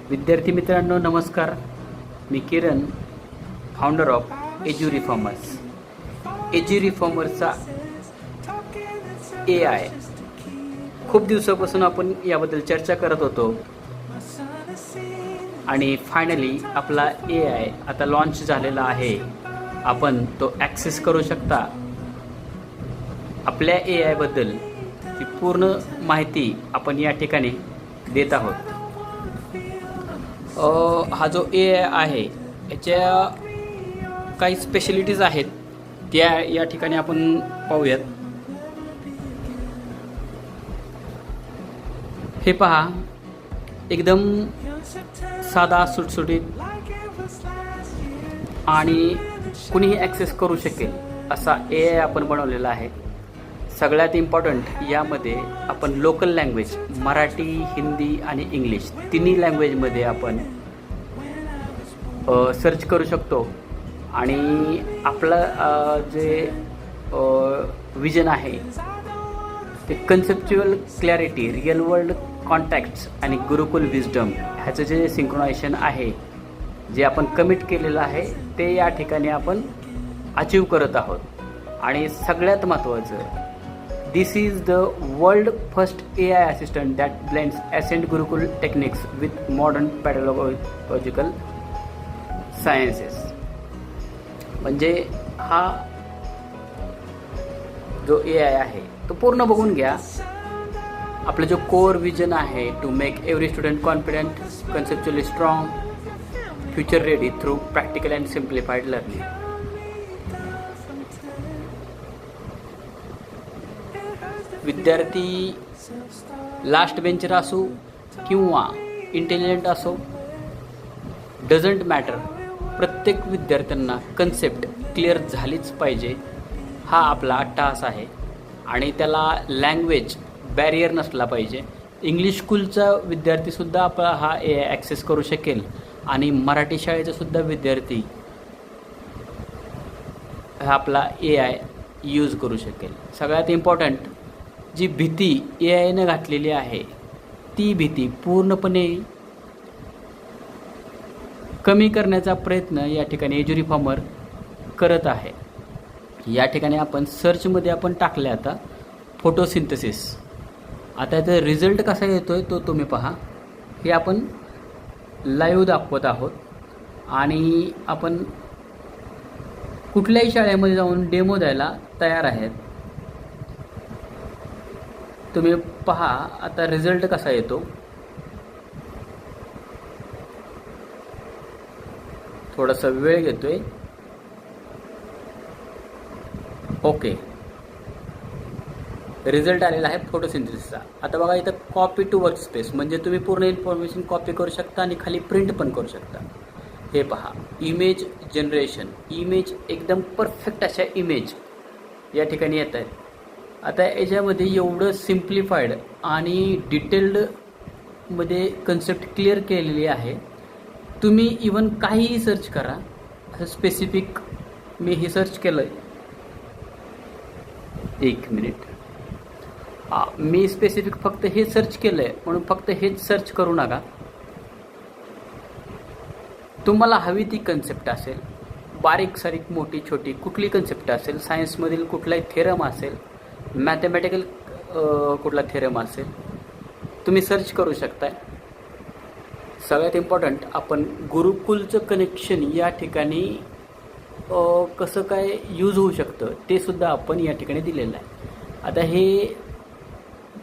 विद्यार्थी मित्रांनो नमस्कार. मी Kiran, founder of Edu Reformers. एज्यू रिफॉर्मर्सचा AI खूप दिवसापासून आपण याबद्दल चर्चा करत होतो आणि फायनली आपला AI आता लॉन्च झालेला आहे. आपण तो ॲक्सेस करू शकता. आपल्या AI बद्दल ती पूर्ण माहिती आपण या ठिकाणी देत आहोत. हा जो AI आहे याच्या काही स्पेशलिटीज आहेत त्या या ठिकाणी आपण पाहूयात. हे पहा, एकदम साधा सुटसुटीत आणि कुणीही ॲक्सेस करू शकेल असा AI आपण बनवलेला आहे. सगळ्यात इम्पॉर्टंट यामध्ये आपण लोकल लँग्वेज मराठी, हिंदी आणि इंग्लिश तिन्ही लँग्वेजमध्ये आपण सर्च करू शकतो आणि आपलं जे विजन आहे ते conceptual clarity, real world contacts आणि गुरुकुल विजडम ह्याचं जे सिंक्रोनायझेशन आहे, जे आपण कमिट केलेलं आहे ते या ठिकाणी आपण अचीव करत आहोत. आणि सगळ्यात महत्त्वाचं, this is the world first AI assistant that blends ancient gurukul techniques with modern pedagogical sciences. म्हणजे हा जो AI आहे तो पूर्ण बघून घ्या. आपलं जो कोर विजन आहे, to make every student confident, conceptually strong, future ready through practical and simplified learning. विद्यार्थी लास्ट बेंचर असो किंवा इंटेलिजंट असो, डझंट मॅटर, प्रत्येक विद्यार्थ्यांना कन्सेप्ट क्लिअर झालीच पाहिजे. हा आपला अट्टाहास आहे आणि त्याला लँग्वेज बॅरियर नसला पाहिजे. इंग्लिश स्कूलचा विद्यार्थीसुद्धा आपला हा AI ॲक्सेस करू शकेल आणि मराठी शाळेचासुद्धा विद्यार्थी हा आपला AI यूज करू शकेल. सगळ्यात इम्पॉर्टंट, जी भीती AIनं घातलेली आहे ती भीती पूर्णपणे कमी करण्याचा प्रयत्न या ठिकाणी एज्यू रिफॉर्मर करत आहे. या ठिकाणी आपण सर्चमध्ये आपण टाकले आता फोटोसिंथेसिस. आता याचा रिझल्ट कसा येतो आहे तो तुम्ही पहा. हे आपण लाईव्ह दाखवत आहोत आणि आपण कुठल्याही शाळेमध्ये जाऊन डेमो द्यायला तयार आहेत. तुम्ही पहा आता रिझल्ट कसा येतो. थोडासा वेळ घेतोय. ओके, रिझल्ट आलेला आहे फोटोसिंथेसिसचा. आता बघा इथं कॉपी टू वर्क स्पेस, म्हणजे तुम्ही पूर्ण इन्फॉर्मेशन कॉपी करू शकता आणि खाली प्रिंट पण करू शकता. हे पहा, इमेज जनरेशन, इमेज एकदम परफेक्ट अशा इमेज या ठिकाणी येत आहेत. आता याच्यामध्ये एवढं सिम्प्लिफाईड आणि डिटेल्डमध्ये कन्सेप्ट क्लिअर केलेली आहे. तुम्ही इवन काहीही सर्च करा. असं स्पेसिफिक मी हे सर्च केलं आहे. एक मिनिट. मी स्पेसिफिक फक्त हे सर्च केलं आहे म्हणून फक्त हेच सर्च करू नका. तुम्हाला हवी ती कन्सेप्ट असेल, बारीक सारीक मोठी छोटी कुठली कन्सेप्ट असेल, सायन्समधील कुठलाही थेरम असेल, मॅथमॅटिकल कुठला थेरम असेल, तुम्ही सर्च करू शकताय. सगळ्यात इम्पॉर्टंट, आपण गुरुकुलचं कनेक्शन या ठिकाणी कसं काय यूज होऊ शकतं ते सुद्धा आपण या ठिकाणी दिलेलं आहे. आता हे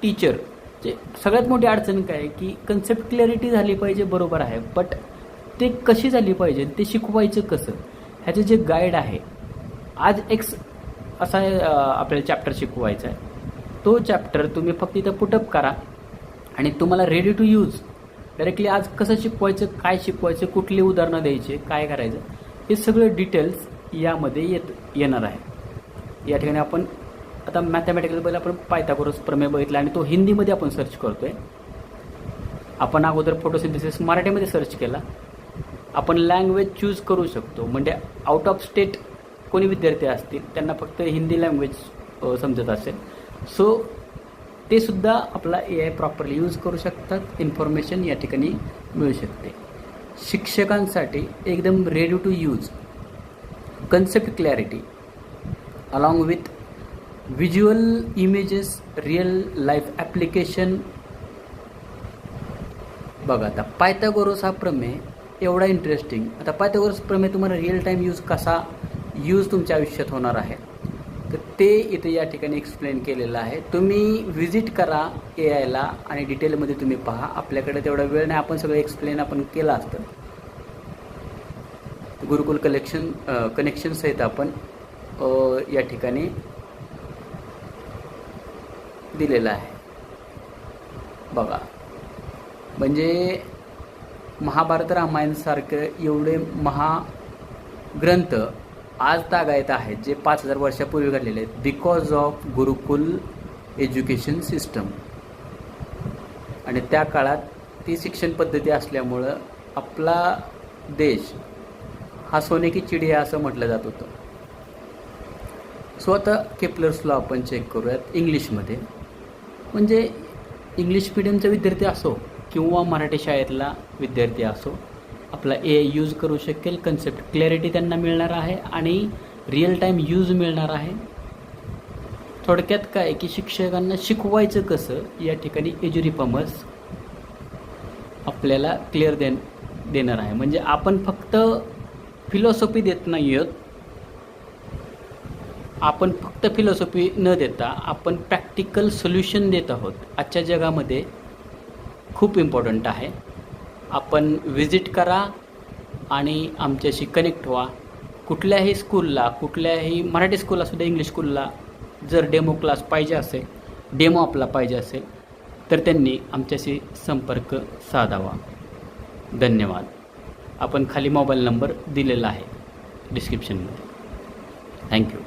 टीचर जे सगळ्यात मोठी अडचण काय आहे की कन्सेप्ट क्लॅरिटी झाली पाहिजे, बरोबर आहे, बट ते कशी झाली पाहिजे, ते शिकवायचं कसं, ह्याचं जे गाईड आहे. आज एक असा आपल्याला चॅप्टर शिकवायचा आहे. तो चॅप्टर तुम्ही फक्त इथं पुटअप करा आणि तुम्हाला रेडी टू यूज डायरेक्टली आज कसं शिकवायचं, काय शिकवायचं, कुठली उदाहरणं द्यायचे, काय करायचं, हे सगळं डिटेल्स यामध्ये येणार आहे. या ठिकाणी आपण आता मॅथमॅटिकलबद्दल आपण पायथागोरस प्रमेय बघितला आणि तो हिंदीमध्ये आपण सर्च करतो आहे. आपण अगोदर फोटोसिंथेसिस मराठीमध्ये सर्च केला. आपण लँग्वेज चूज करू शकतो. म्हणजे आउट ऑफ स्टेट कोणी विद्यार्थी असतील त्यांना फक्त हिंदी लँग्वेज समजत असेल, सो ते सुद्धा आपला AI प्रॉपरली यूज करू शकतात. इन्फॉर्मेशन या ठिकाणी मिळू शकते. शिक्षकांसाठी एकदम ready to use concept clarity along with visual images real life application. बघा आता पायथागोरस हा प्रमेय एवढा इंटरेस्टिंग. आता पायथागोरस प्रमेय तुम्हाला रिअल टाईम कसा यूज तुमच्या आयुष्यात होणार आहे तर ते इथे या ठिकाणी एक्सप्लेन केलेलं आहे. तुम्ही व्हिजिट करा AIला आणि डिटेलमध्ये तुम्ही पहा. आपल्याकडे तेवढा वेळ नाही, आपण सगळं एक्सप्लेन आपण केलं असतं. गुरुकुल कनेक्शन सहित आपण या ठिकाणी दिलेलं आहे. बघा म्हणजे महाभारत रामायणसारखं एवढे महाग्रंथ आज तागायत आहेत जे 5000 वर्षापूर्वी घडलेले आहेत because of Gurukul education system. आणि त्या काळात ती शिक्षण पद्धती असल्यामुळं आपला देश हा सोने की चिडिया असं म्हटलं जात होतं. सो आता केपलर्स लॉ आपण चेक करूयात इंग्लिशमध्ये. म्हणजे इंग्लिश मिडियमचा विद्यार्थी असो किंवा मराठी शाळेतला विद्यार्थी असो आपला AI यूज करू शकेल. कन्सेप्ट क्लॅरिटी त्यांना मिळणार आहे आणि रिअल टाईम यूज मिळणार आहे. थोडक्यात काय की शिक्षकांना शिकवायचं कसं या ठिकाणी एज्युरिफॉर्मर्स आपल्याला क्लिअर देणार आहे. म्हणजे आपण फक्त फिलॉसॉफी देत नाही आहोत. आपण फक्त फिलॉसॉफी न देता आपण प्रॅक्टिकल सोल्युशन देत आहोत. आजच्या जगामध्ये खूप इम्पॉर्टंट आहे. आपण व्हिजिट करा आणि आमच्याशी कनेक्ट व्हा. कुठल्याही स्कूलला, कुठल्याही मराठी स्कूल असू द्या, इंग्लिश स्कूलला जर डेमो क्लास पाहिजे असेल, डेमो आपला पाहिजे असेल तर त्यांनी आमच्याशी संपर्क साधावा. धन्यवाद. आपण खाली मोबाईल नंबर दिलेला आहे डिस्क्रिप्शनमध्ये. थँक्यू.